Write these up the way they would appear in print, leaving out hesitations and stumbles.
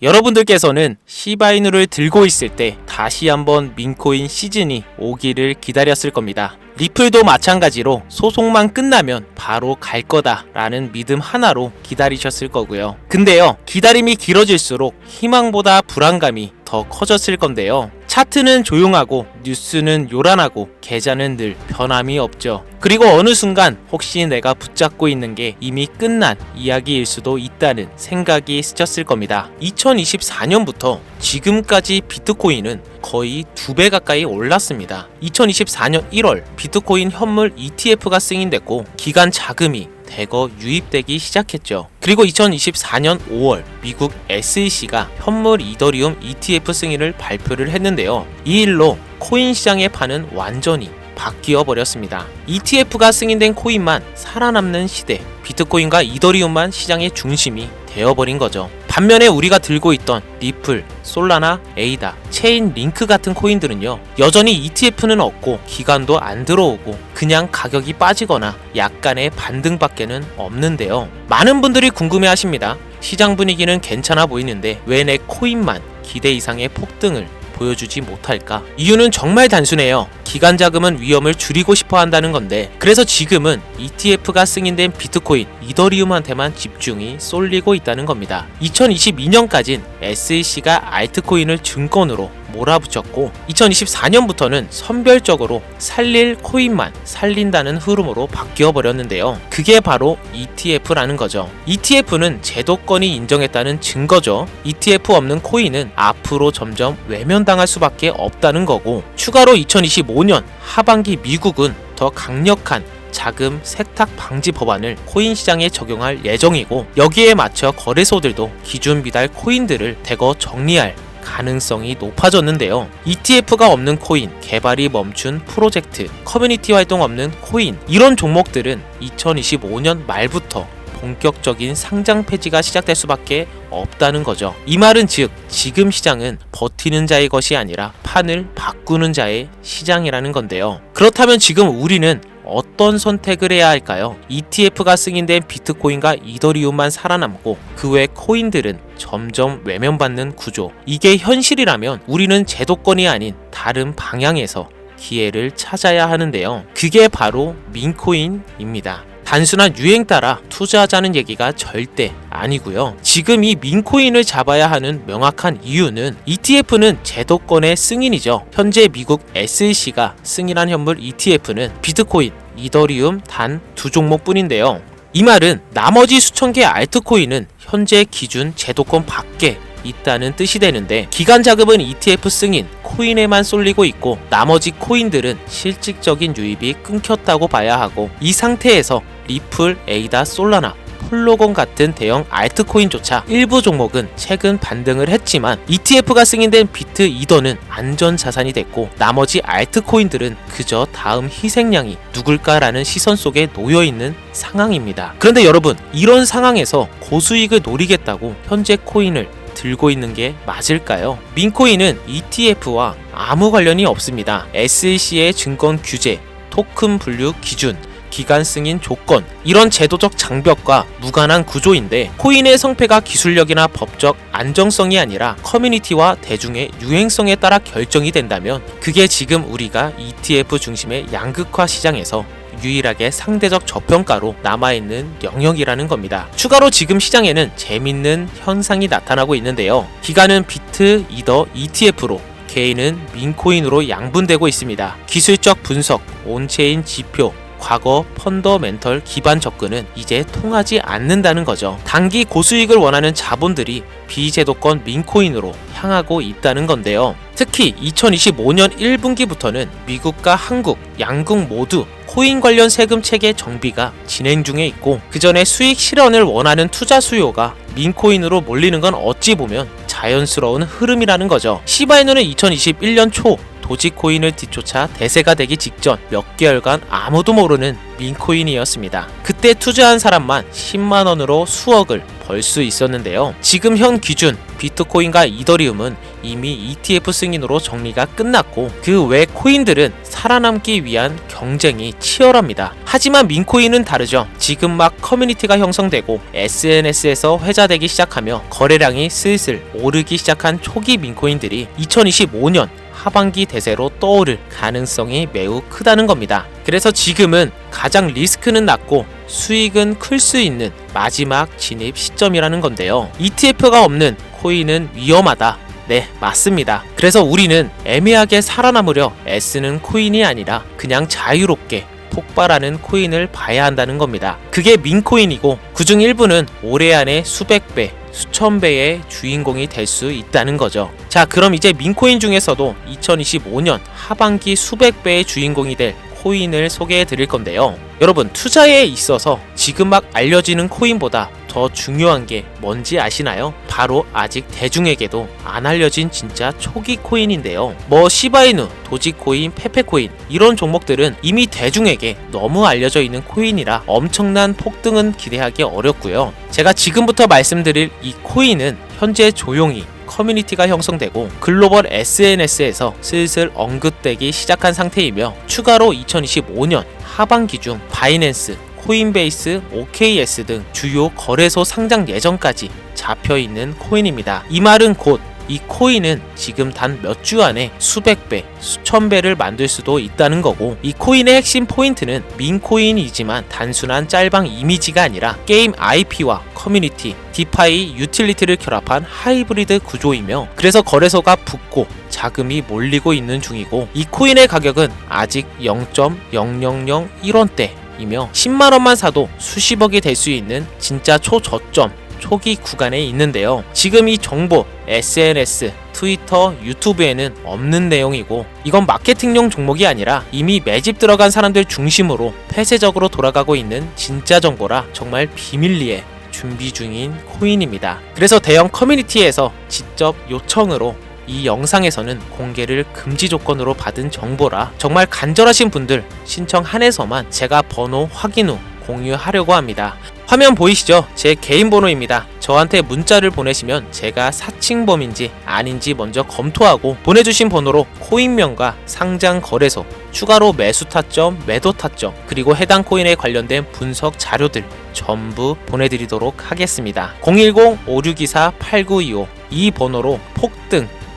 여러분들께서는 시바이누를 들고 있을 때 다시 한번 민코인 시즌이 오기를 기다렸을 겁니다. 리플도 마찬가지로 소송만 끝나면 바로 갈 거다 라는 믿음 하나로 기다리셨을 거고요. 근데요, 기다림이 길어질수록 희망보다 불안감이 더 커졌을 건데요. 차트는 조용하고 뉴스는 요란하고 계좌는 늘 변함이 없죠. 그리고 어느 순간 혹시 내가 붙잡고 있는 게 이미 끝난 이야기일 수도 있다는 생각이 스쳤을 겁니다. 2024년부터 지금까지 비트코인은 거의 2배 가까이 올랐습니다. 2024년 1월 비트코인 현물 ETF가 승인됐고 기간 자금이 대거 유입되기 시작했죠. 그리고 2024년 5월 미국 SEC가 현물 이더리움 ETF 승인을 발표를 했는데요. 이 일로 코인 시장의 판은 완전히 바뀌어 버렸습니다. ETF가 승인된 코인만 살아남는 시대, 비트코인과 이더리움만 시장의 중심이 되어버린 거죠. 반면에 우리가 들고 있던 리플, 솔라나, 에이다, 체인 링크 같은 코인들은요, 여전히 ETF는 없고 기간도 안 들어오고 그냥 가격이 빠지거나 약간의 반등밖에는 없는데요. 많은 분들이 궁금해하십니다. 시장 분위기는 괜찮아 보이는데 왜 내 코인만 기대 이상의 폭등을 보여주지 못할까? 이유는 정말 단순해요. 기간 자금은 위험을 줄이고 싶어 한다는 건데, 그래서 지금은 ETF가 승인된 비트코인, 이더리움한테만 집중이 쏠리고 있다는 겁니다. 2022년까진 SEC가 알트코인을 증권으로 몰아붙였고 2024년부터는 선별적으로 살릴 코인만 살린다는 흐름으로 바뀌어 버렸는데요. 그게 바로 ETF라는 거죠. ETF는 제도권이 인정했다는 증거죠. ETF 없는 코인은 앞으로 점점 외면당할 수밖에 없다는 거고, 추가로 2025년 하반기 미국은 더 강력한 자금 세탁 방지 법안을 코인 시장에 적용할 예정이고, 여기에 맞춰 거래소들도 기준 미달 코인들을 대거 정리할 가능성이 높아졌는데요. ETF가 없는 코인, 개발이 멈춘 프로젝트, 커뮤니티 활동 없는 코인, 이런 종목들은 2025년 말부터 본격적인 상장 폐지가 시작될 수밖에 없다는 거죠. 이 말은 즉 지금 시장은 버티는 자의 것이 아니라 판을 바꾸는 자의 시장이라는 건데요. 그렇다면 지금 우리는 어떤 선택을 해야 할까요? ETF가 승인된 비트코인과 이더리움만 살아남고 그 외 코인들은 점점 외면받는 구조. 이게 현실이라면 우리는 제도권이 아닌 다른 방향에서 기회를 찾아야 하는데요. 그게 바로 민코인입니다. 단순한 유행 따라 투자하자는 얘기가 절대 아니고요. 지금 이 민코인을 잡아야 하는 명확한 이유는 ETF는 제도권의 승인이죠. 현재 미국 SEC가 승인한 현물 ETF는 비트코인, 이더리움 단 2종목 뿐인데요. 이 말은 나머지 수천 개의 알트코인은 현재 기준 제도권 밖에 있다는 뜻이 되는데, 기간 자금은 ETF 승인, 코인에만 쏠리고 있고 나머지 코인들은 실질적인 유입이 끊겼다고 봐야 하고, 이 상태에서 리플, 에이다, 솔라나, 폴로곤 같은 대형 알트코인조차 일부 종목은 최근 반등을 했지만 ETF가 승인된 비트, 이더는 안전자산이 됐고 나머지 알트코인들은 그저 다음 희생양이 누굴까라는 시선 속에 놓여있는 상황입니다. 그런데 여러분, 이런 상황에서 고수익을 노리겠다고 현재 코인을 들고 있는 게 맞을까요? 민코인은 ETF와 아무 관련이 없습니다. SEC의 증권 규제, 토큰 분류 기준, 기간 승인 조건, 이런 제도적 장벽과 무관한 구조인데, 코인의 성패가 기술력이나 법적 안정성이 아니라 커뮤니티와 대중의 유행성에 따라 결정이 된다면 그게 지금 우리가 ETF 중심의 양극화 시장에서 유일하게 상대적 저평가로 남아있는 영역이라는 겁니다. 추가로 지금 시장에는 재밌는 현상이 나타나고 있는데요. 기간은 비트, 이더, ETF로, 개인은 민코인으로 양분되고 있습니다. 기술적 분석, 온체인 지표, 과거 펀더멘털 기반 접근은 이제 통하지 않는다는 거죠. 단기 고수익을 원하는 자본들이 비제도권 민코인으로 향하고 있다는 건데요. 특히 2025년 1분기부터는 미국과 한국, 양국 모두 코인 관련 세금 체계 정비가 진행 중에 있고, 그 전에 수익 실현을 원하는 투자 수요가 민코인으로 몰리는 건 어찌 보면 자연스러운 흐름이라는 거죠. 시바이누는 2021년 초 도지코인을 뒤쫓아 대세가 되기 직전 몇 개월간 아무도 모르는 민코인이었습니다. 그때 투자한 사람만 10만원으로 수억을 벌 수 있었는데요. 지금 현 기준 비트코인과 이더리움은 이미 ETF 승인으로 정리가 끝났고 그 외 코인들은 살아남기 위한 경쟁이 치열합니다. 하지만 민코인은 다르죠. 지금 막 커뮤니티가 형성되고 SNS에서 회자되기 시작하며 거래량이 슬슬 오르기 시작한 초기 민코인들이 2025년 하반기 대세로 떠오를 가능성이 매우 크다는 겁니다. 그래서 지금은 가장 리스크는 낮고 수익은 클 수 있는 마지막 진입 시점이라는 건데요. ETF가 없는 코인은 위험하다. 네, 맞습니다. 그래서 우리는 애매하게 살아남으려 애쓰는 코인이 아니라 그냥 자유롭게 폭발하는 코인을 봐야 한다는 겁니다. 그게 민코인이고 그중 일부는 올해 안에 수백 배, 수천 배의 주인공이 될 수 있다는 거죠. 자, 그럼 이제 민코인 중에서도 2025년 하반기 수백 배의 주인공이 될 코인을 소개해 드릴 건데요. 여러분, 투자에 있어서 지금 막 알려지는 코인보다 더 중요한 게 뭔지 아시나요? 바로 아직 대중에게도 안 알려진 진짜 초기 코인인데요. 뭐 시바이누, 도지코인, 페페코인 이런 종목들은 이미 대중에게 너무 알려져 있는 코인이라 엄청난 폭등은 기대하기 어렵고요. 제가 지금부터 말씀드릴 이 코인은 현재 조용히 커뮤니티가 형성되고 글로벌 SNS에서 슬슬 언급되기 시작한 상태이며 추가로 2025년 하반기 중 바이낸스, 코인베이스, OKS 등 주요 거래소 상장 예정까지 잡혀있는 코인입니다. 이 말은 곧 이 코인은 지금 단 몇 주 안에 수백 배, 수천 배를 만들 수도 있다는 거고 이 코인의 핵심 포인트는 민코인이지만 단순한 짤방 이미지가 아니라 게임 IP와 커뮤니티, 디파이, 유틸리티를 결합한 하이브리드 구조이며 그래서 거래소가 붙고 자금이 몰리고 있는 중이고 이 코인의 가격은 아직 0.0001원대 이며 10만원만 사도 수십억이 될 수 있는 진짜 초저점 초기 구간에 있는데요. 지금 이 정보 SNS, 트위터, 유튜브에는 없는 내용이고 이건 마케팅용 종목이 아니라 이미 매집 들어간 사람들 중심으로 폐쇄적으로 돌아가고 있는 진짜 정보라 정말 비밀리에 준비 중인 코인입니다. 그래서 대형 커뮤니티에서 직접 요청으로 이 영상에서는 공개를 금지 조건으로 받은 정보라 정말 간절하신 분들 신청 한해서만 제가 번호 확인 후 공유하려고 합니다. 화면 보이시죠? 제 개인 번호입니다. 저한테 문자를 보내시면 제가 사칭범인지 아닌지 먼저 검토하고 보내주신 번호로 코인명과 상장 거래소, 추가로 매수 타점, 매도 타점, 그리고 해당 코인에 관련된 분석 자료들 전부 보내드리도록 하겠습니다. 010-5624-8925 이 번호로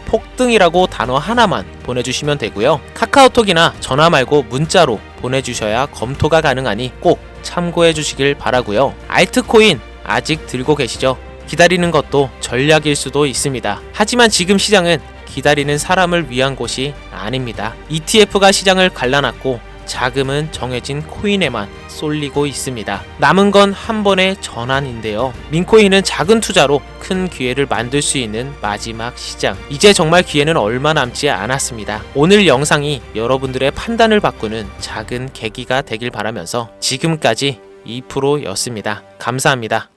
폭등이라고 단어 하나만 보내주시면 되고요. 카카오톡이나 전화 말고 문자로 보내주셔야 검토가 가능하니 꼭 참고해 주시길 바라고요. 알트코인 아직 들고 계시죠? 기다리는 것도 전략일 수도 있습니다. 하지만 지금 시장은 기다리는 사람을 위한 곳이 아닙니다. ETF가 시장을 갈라놨고 자금은 정해진 코인에만 쏠리고 있습니다. 남은 건 한 번의 전환인데요. 민코인은 작은 투자로 큰 기회를 만들 수 있는 마지막 시장. 이제 정말 기회는 얼마 남지 않았습니다. 오늘 영상이 여러분들의 판단을 바꾸는 작은 계기가 되길 바라면서 지금까지 2%였습니다. 감사합니다.